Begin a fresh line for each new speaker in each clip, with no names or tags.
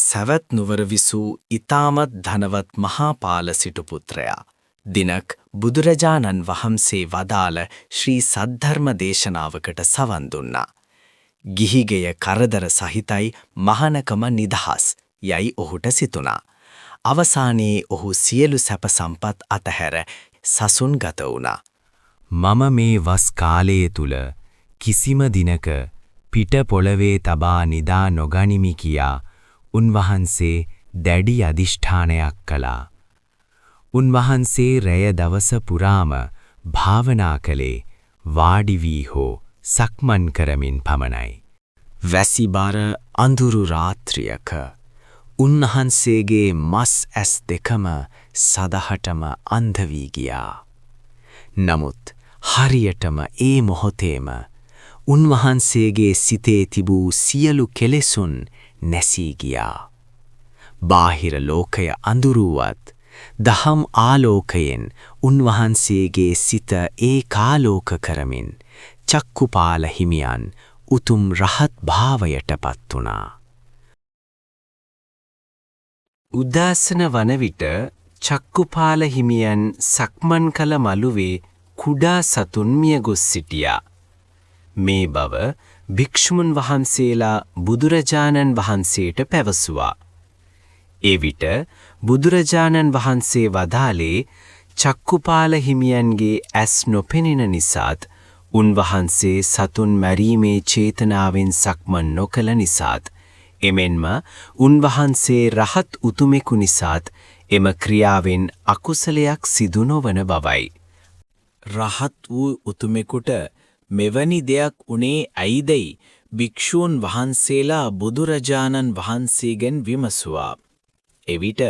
සවැත් නුවර විසූ ඊ타මත් ධනවත් මහාපාල සිටු පුත්‍රයා. දිනක් බුදුරජාණන් වහන්සේ වදාළ ශ්‍රී සද්ධර්ම දේශනාවකට සවන් දුන්නා. ගිහිගෙය කරදර සහිතයි මහානකම නිදහස් යයි ඔහුට සිතුණා. අවසානයේ ඔහු සියලු සැප සම්පත් අතහැර සසුන්ගත වුණා.
මම මේ වස් කාලයේ තුල කිසිම දිනක පිට පොළවේ තබා නිදා නොගනිමි කියා උන්වහන්සේ දැඩි අදිෂ්ඨානයක් කළා. උන්වහන්සේ රැය දවස පුරාම භාවනා කළේ වාඩි වී හෝ සක්මන් කරමින් පමණයි.
වැසිබර අඳුරු රාත්‍රියක උන්වහන්සේගේ මස් ඇස් දෙකම සදහටම අන්ධ වී ගියා. නමුත් හරියටම ඒ මොහොතේම උන්වහන්සේගේ සිතේ තිබූ සියලු කෙලෙසුන් නැසී ගියා. බාහිර ලෝකය අඳුරුවත් දහම් ආලෝකයෙන් උන්වහන්සේගේ සිත ඒකාලෝක කරමින් චක්කුපාල හිමියන් උතුම් රහත් භාවයටපත් වුණා. උදාසන වන විට චක්කුපාල හිමියන් සක්මන් කළ මළුවේ කුඩා සතුන් මිය ගොස් සිටියා. මේ බව භික්ෂුන් වහන්සේලා බුදුරජාණන් වහන්සේට පැවසුවා. එවිට බුදුරජාණන් වහන්සේ වදාළේ චක්කුපාල හිමියන්ගේ ඇස් නොපෙනෙන නිසාත් උන්වහන්සේ සතුන් මැරීමේ චේතනාවෙන් සක්මන් නොකළ නිසාත් එමෙන්ම උන්වහන්සේ රහත් උතුමෙකු නිසාත් එම ක්‍රියාවෙන් අකුසලයක් සිදු නොවන බවයි. රහත් වූ උතුමෙකුට මෙවැනි දෙයක් උනේ ඇයිදයි භික්ෂූන් වහන්සේලා බුදුරජාණන් වහන්සේගෙන් විමසුවා. එවිට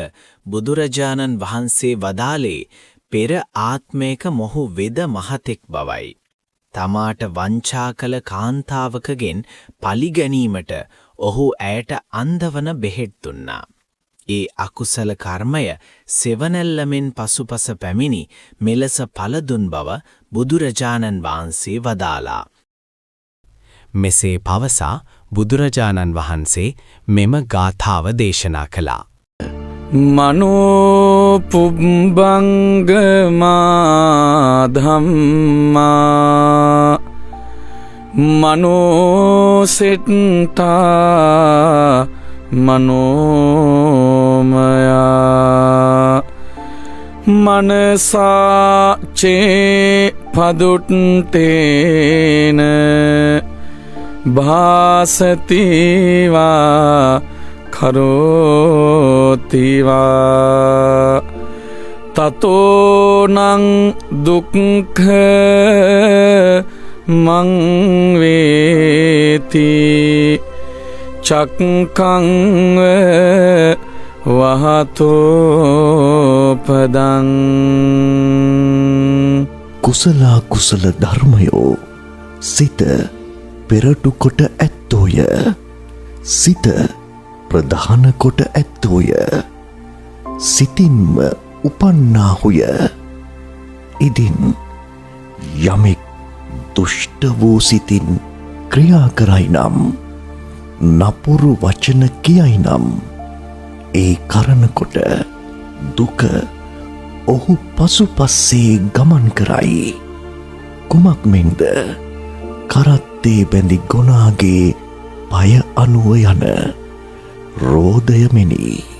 බුදුරජාණන් වහන්සේ වදාළේ පෙර ආත්මයක මොහු වෙද මහතෙක් බවයි. තමාට වංචා කළ කාන්තාවකගෙන් පලි ගැනීමට ඔහු ඇයට අන්ධවන බෙහෙත් දුන්නා. ඒ අකුසල කර්මය සෙවණැල්ලමෙන් පසුපස පැමිණි මෙලෙස ඵල දුන් බව බුදුරජාණන් වහන්සේ වදාලා. මෙසේ පවසා බුදුරජාණන් වහන්සේ මෙම ගාථාව දේශනා කළා.
මනෝ පුබ්බංගමා ධම්මා මනෝ සෙට්ටා මනෝමයා මනසා චේ පදුට්ටේන භාසතිවා කරෝතිවා තතෝනං දුක්ඛ මං වේති චක්ඛං වහතෝපදං.
කුසල කුසල ධර්මයෝ සිත පෙරටු කොට ඇත්තෝය. සිත ප්‍රධාන කොට ඇත්තෝය. සිතින්ම උපන්නාහුය. ඉදින් යමෙක් දුෂ්ට වූ සිතින් ක්‍රියා කරයි නම් නපුරු වචන කියයි නම් ඒ කරනකොට දුක ඔහු පසුපස්සේ ගමන් කරයි. කුමක් මෙන්ද කරත්තේ බැඳි ගොනාගේ පය අනුව යන රෝදය මෙනි.